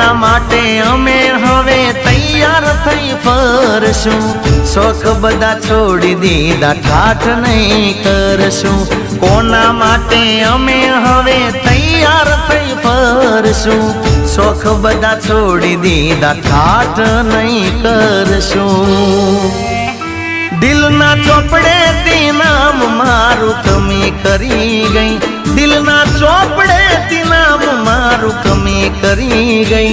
કોના માટે અમે હવે તૈયાર થઈ ફરશું શોખ બધા છોડી દીધા ઠાઠ નહીં કરશું કોના માટે અમે હવે તૈયાર થઈ ફરશું શોખ બધા છોડી દીધા ઠાઠ નહીં કરશું દિલના ચોપડે થી નામ મારું કમી કરી ગઈ દિલના ચોપડે થી નામ મારું કમી કરી ગઈ